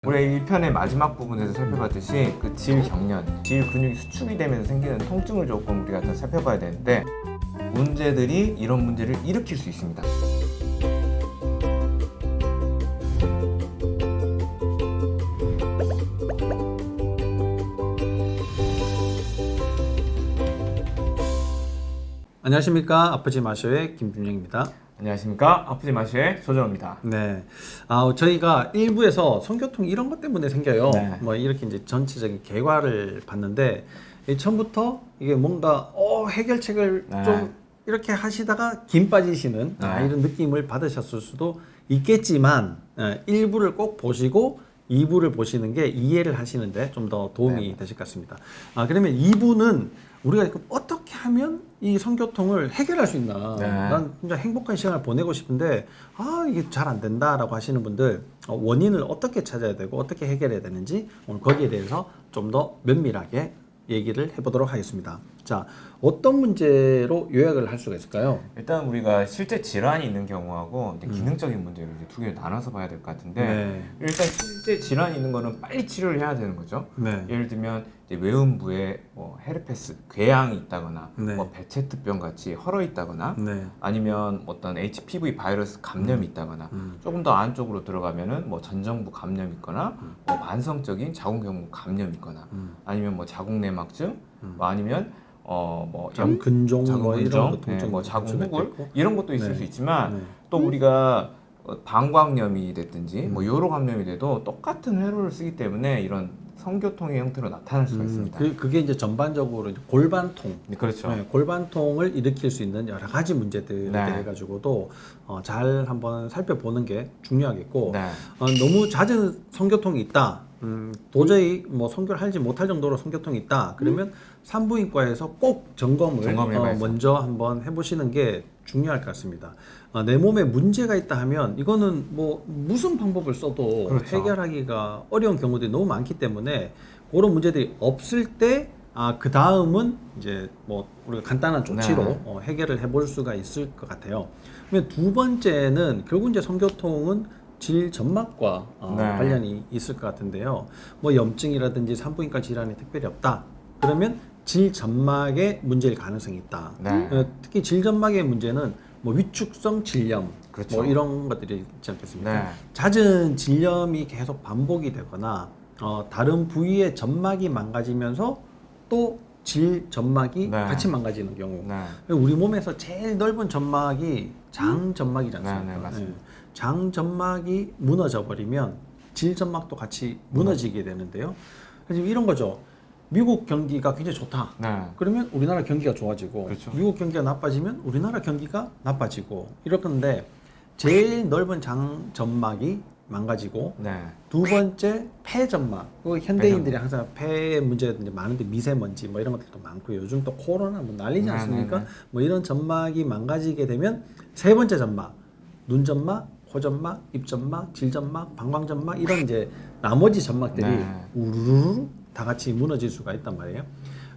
우리 1편의 마지막 부분에서 살펴봤듯이 그 질경련, 질 근육이 수축이 되면서 생기는 통증을 조금 우리가 더 살펴봐야 되는데 문제들이 이런 문제를 일으킬 수 있습니다. 안녕하십니까. 아프지 마쇼의 김준영입니다. 안녕하십니까. 아프지 마쇼의 조정호입니다. 네. 저희가 일부에서 성교통 이런 것 때문에 생겨요. 네. 뭐 이렇게 이제 전체적인 개괄을 봤는데 처음부터 이게 뭔가 해결책을 네. 좀 이렇게 하시다가 김 빠지시는 네. 이런 느낌을 받으셨을 수도 있겠지만 일부를 꼭 보시고 2부를 보시는 게 이해를 하시는데 좀 더 도움이 네. 되실 것 같습니다. 그러면 2부는 우리가 그럼 어떻게 하면 이 성교통을 해결할 수 있나? 네. 난 진짜 행복한 시간을 보내고 싶은데 이게 잘 안 된다라고 하시는 분들 원인을 어떻게 찾아야 되고 어떻게 해결해야 되는지 오늘 거기에 대해서 좀 더 면밀하게 얘기를 해보도록 하겠습니다. 자, 어떤 문제로 요약을 할 수가 있을까요? 일단 우리가 실제 질환이 있는 경우하고 이제 기능적인 문제를 이제 두 개를 나눠서 봐야 될 것 같은데 네. 일단 실제 질환이 있는 거는 빨리 치료를 해야 되는 거죠. 네. 예를 들면 이제 외음부에 뭐 헤르페스, 궤양이 있다거나 네. 뭐 베체트병 같이 헐어 있다거나 네. 아니면 어떤 HPV 바이러스 감염이 있다거나 조금 더 안쪽으로 들어가면은 뭐 전정부 감염이 있거나 뭐 만성적인 자궁경부 감염이 있거나 아니면 뭐 자궁내막증 뭐 아니면 뭐 자궁근종 뭐 이런 자궁근종, 것도 네, 좀 뭐 있을 자궁후굴 있고. 이런 것도 있을 네. 수 있지만 네. 또 우리가 방광염이 됐든지 뭐 요로 감염이 돼도 똑같은 회로를 쓰기 때문에 이런 성교통의 형태로 나타날 수가 있습니다. 그게 이제 전반적으로 이제 골반통, 네, 그렇죠. 네, 골반통을 일으킬 수 있는 여러 가지 문제들에 네. 대해 가지고도 잘 한번 살펴보는 게 중요하겠고 네. 너무 잦은 성교통이 있다. 도저히 뭐 성교를 하지 못할 정도로 성교통이 있다. 그러면 산부인과에서 꼭 점검을 해봐야죠. 먼저 한번 해보시는 게 중요할 것 같습니다. 내 몸에 문제가 있다 하면 이거는 뭐 무슨 방법을 써도 그렇죠. 해결하기가 어려운 경우들이 너무 많기 때문에 그런 문제들이 없을 때 그 다음은 이제 뭐 우리가 간단한 조치로 네. 해결을 해볼 수가 있을 것 같아요. 그러면 두 번째는 결국 이제 성교통은 질점막과 네. 관련이 있을 것 같은데요. 뭐 염증이라든지 산부인과 질환이 특별히 없다. 그러면 질점막에 문제일 가능성이 있다. 네. 특히 질점막의 문제는 뭐 위축성 질염, 그렇죠. 뭐 이런 것들이 있지 않겠습니까? 네. 잦은 질염이 계속 반복이 되거나 다른 부위의 점막이 망가지면서 또 질점막이 네. 같이 망가지는 경우. 네. 우리 몸에서 제일 넓은 점막이 장점막이지 않습니까? 네, 네, 맞습니다. 장점막이 무너져 버리면 질점막도 같이 무너지게 되는데요. 그래서 이런 거죠. 미국 경기가 굉장히 좋다. 네. 그러면 우리나라 경기가 좋아지고 그렇죠. 미국 경기가 나빠지면 우리나라 경기가 나빠지고 이럴 건데 제일 넓은 장점막이 망가지고 네. 두 번째 폐점막. 그 현대인들이 항상 폐 문제가 이제 많은데 미세먼지 뭐 이런 것들도 많고 요즘 또 코로나 뭐 난리지 네, 않습니까? 네, 네. 뭐 이런 점막이 망가지게 되면 세 번째 점막, 눈점막, 코점막, 입점막, 질점막, 방광점막 이런 이제 나머지 점막들이 네. 우르르 다 같이 무너질 수가 있단 말이에요.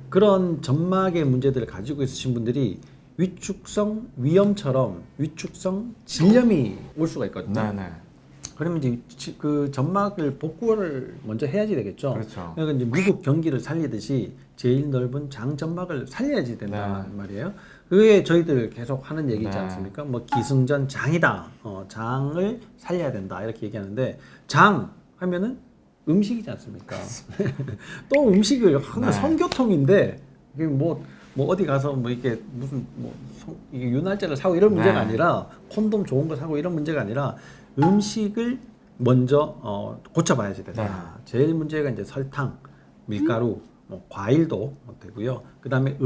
그런 점막의 문제들을 가지고 있으신 분들이 위축성 위염처럼 위축성 질염이 올 수가 있거든요. 네. 네. 그러면 이제 그 점막을 복구를 먼저 해야지 되겠죠. 그렇죠. 그러니까 이제 미국 경기를 살리듯이 제일 넓은 장점막을 살려야지 된단 네. 말이에요. 그게 저희들 계속 하는 얘기지 네. 않습니까? 뭐 기승전 장이다. 장을 살려야 된다. 이렇게 얘기하는데 장 하면은 음식이지 않습니까? 또 음식을 하는 네. 성교통인데 이게 뭐 어디 가서 뭐 이게 무슨 이게 윤활제를 사고 이런 문제가 네. 아니라 콘돔 좋은 거 사고 이런 문제가 아니라 음식을 먼저 고쳐봐야지 된다. 네. 제일 문제가 이제 설탕, 밀가루, 뭐 과일도 되고요. 그 다음에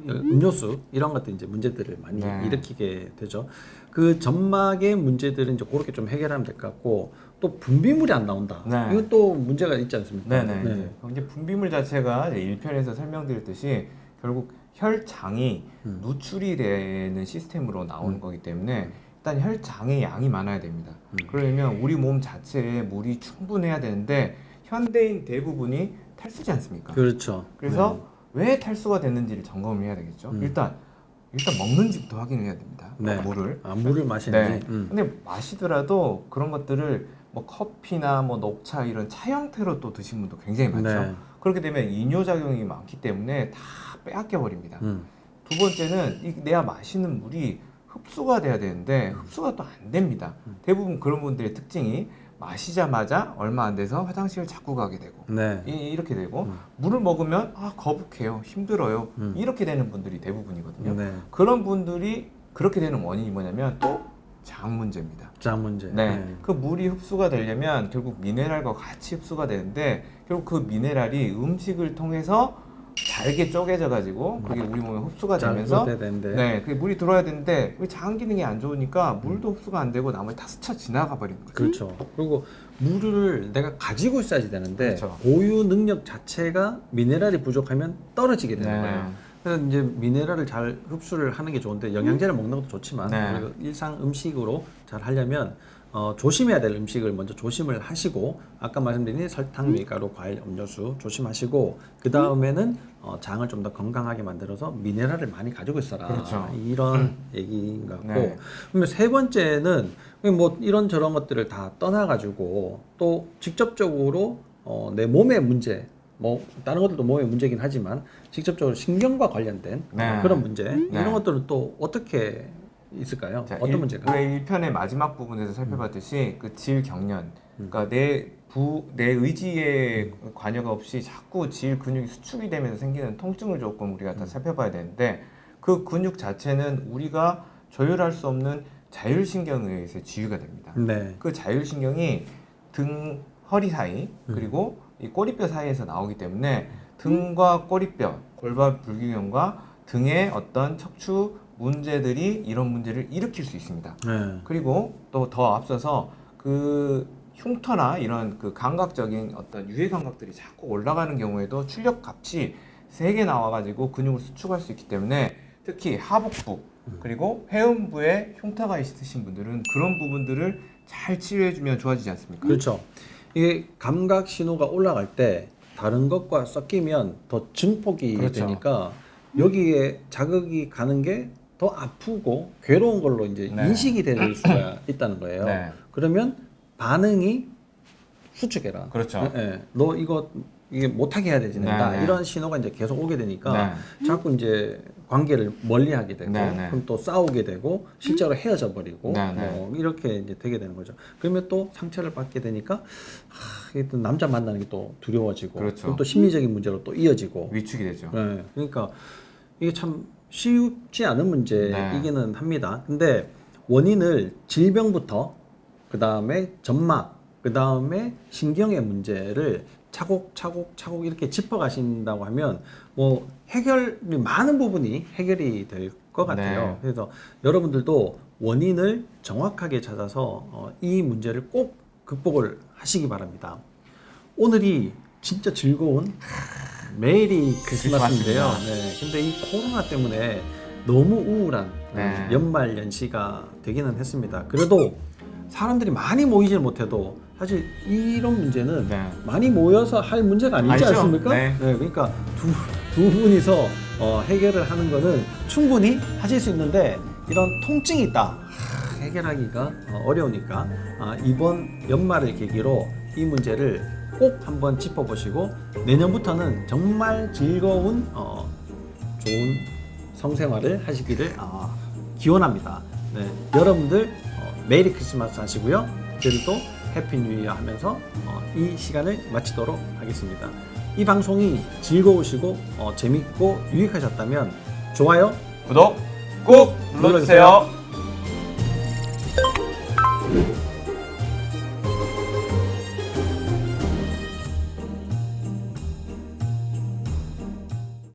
음료수 이런 것들 이제 문제들을 많이 네. 일으키게 되죠. 그 점막의 문제들은 이제 그렇게 좀 해결하면 될 것 같고 또 분비물이 안 나온다. 네. 이건 또 문제가 있지 않습니까? 네네. 이제 분비물 자체가 이제 1편에서 설명드렸듯이 결국 혈장이 누출이 되는 시스템으로 나오는 거기 때문에 일단 혈장의 양이 많아야 됩니다. 그러려면 우리 몸 자체에 물이 충분해야 되는데 현대인 대부분이 탈수지 않습니까? 그렇죠. 그래서 왜 탈수가 됐는지를 점검을 해야 되겠죠. 일단 먹는지부터 확인을 해야 됩니다. 네. 물을. 물을 마시는지. 네. 근데 마시더라도 그런 것들을 뭐 커피나 뭐 녹차 이런 차 형태로 또 드시는 분도 굉장히 많죠. 네. 그렇게 되면 이뇨작용이 많기 때문에 다 빼앗겨 버립니다. 두 번째는 이 내가 마시는 물이 흡수가 돼야 되는데 흡수가 또 안 됩니다. 대부분 그런 분들의 특징이 마시자마자 얼마 안 돼서 화장실을 자꾸 가게 되고 네. 이렇게 되고 물을 먹으면 거북해요, 힘들어요 이렇게 되는 분들이 대부분이거든요. 네. 그런 분들이 그렇게 되는 원인이 뭐냐면 또 장 문제입니다. 장 문제. 네, 그 물이 흡수가 되려면 결국 미네랄과 같이 흡수가 되는데 결국 그 미네랄이 음식을 통해서 잘게 쪼개져 가지고 그게 우리 몸에 흡수가 되면서 네, 그게 물이 들어야 되는데 우리 장 기능이 안 좋으니까 물도 흡수가 안 되고 나머지 다 스쳐 지나가 버리는 거죠. 그렇죠. 그리고 물을 내가 가지고 있어야지 되는데 그렇죠. 보유 능력 자체가 미네랄이 부족하면 떨어지게 되는 네. 거예요. 그래서 이제 미네랄을 잘 흡수를 하는 게 좋은데 영양제를 먹는 것도 좋지만 네. 우리가 일상 음식으로 잘 하려면 조심해야 될 음식을 먼저 조심을 하시고 아까 말씀드린 설탕, 밀가루, 과일, 음료수 조심하시고 그 다음에는 장을 좀 더 건강하게 만들어서 미네랄을 많이 가지고 있어라. 그렇죠. 이런 얘기인 것 같고 네. 그러면 세 번째는 뭐 이런 저런 것들을 다 떠나가지고 또 직접적으로 내 몸의 문제 뭐 다른 것들도 몸의 문제긴 하지만 직접적으로 신경과 관련된 네. 그런 문제 네. 이런 것들은 또 어떻게 있을까요? 자, 어떤 문제가? 1편의 마지막 부분에서 살펴봤듯이 그 질경련, 그러니까 내 의지에 관여가 없이 자꾸 질 근육이 수축이 되면서 생기는 통증을 조금 우리가 다 살펴봐야 되는데 그 근육 자체는 우리가 조율할 수 없는 자율신경에 의해서 지휘가 됩니다. 네. 그 자율신경이 등, 허리 사이 그리고 이 꼬리뼈 사이에서 나오기 때문에 등과 꼬리뼈, 골반 불균형과 등의 어떤 척추 문제들이 이런 문제를 일으킬 수 있습니다. 네. 그리고 또 더 앞서서 그 흉터나 이런 그 감각적인 어떤 유해 감각들이 자꾸 올라가는 경우에도 출력 값이 세게 나와가지고 근육을 수축할 수 있기 때문에 특히 하복부 그리고 회음부에 흉터가 있으신 분들은 그런 부분들을 잘 치료해주면 좋아지지 않습니까? 그렇죠. 이게 감각 신호가 올라갈 때 다른 것과 섞이면 더 증폭이 그렇죠. 되니까 여기에 자극이 가는 게 더 아프고 괴로운 걸로 이제 네. 인식이 될 수가 있다는 거예요. 네. 그러면 반응이 수축해라. 그렇죠. 네. 너 이게 못하게 해야 되지 된다. 네, 네. 이런 신호가 이제 계속 오게 되니까 네. 자꾸 이제 관계를 멀리하게 되고 네, 네. 그럼 또 싸우게 되고 실제로 헤어져 버리고 네, 네. 이렇게 이제 되게 되는 거죠. 그러면 또 상처를 받게 되니까 이게 또 남자 만나는 게 또 두려워지고 그렇죠. 그럼 또 심리적인 문제로 또 이어지고 위축이 되죠. 네. 그러니까 이게 참 쉽지 않은 문제이기는 합니다. 근데 원인을 질병부터 그 다음에 점막, 그 다음에 신경의 문제를 차곡차곡 이렇게 짚어가신다고 하면 뭐 해결이 많은 부분이 해결이 될 것 같아요. 네. 그래서 여러분들도 원인을 정확하게 찾아서 이 문제를 꼭 극복을 하시기 바랍니다. 오늘이 진짜 즐거운 메리 크리스마스인데요. 네. 근데 이 코로나 때문에 너무 우울한 네. 연말 연시가 되기는 했습니다. 그래도 사람들이 많이 모이질 못해도 사실 이런 문제는 네. 많이 모여서 할 문제가 아니지 아니죠. 않습니까? 네. 그러니까 두 분이서 해결을 하는 거는 충분히 하실 수 있는데 이런 통증이 있다. 해결하기가 어려우니까 이번 연말을 계기로 이 문제를 꼭 한번 짚어보시고 내년부터는 정말 즐거운 좋은 성생활을 하시기를 기원합니다. 네, 여러분들 메리 크리스마스 하시고요. 저희도 해피 뉴 이어 하면서 이 시간을 마치도록 하겠습니다. 이 방송이 즐거우시고 재밌고 유익하셨다면 좋아요, 구독 꼭 눌러주세요.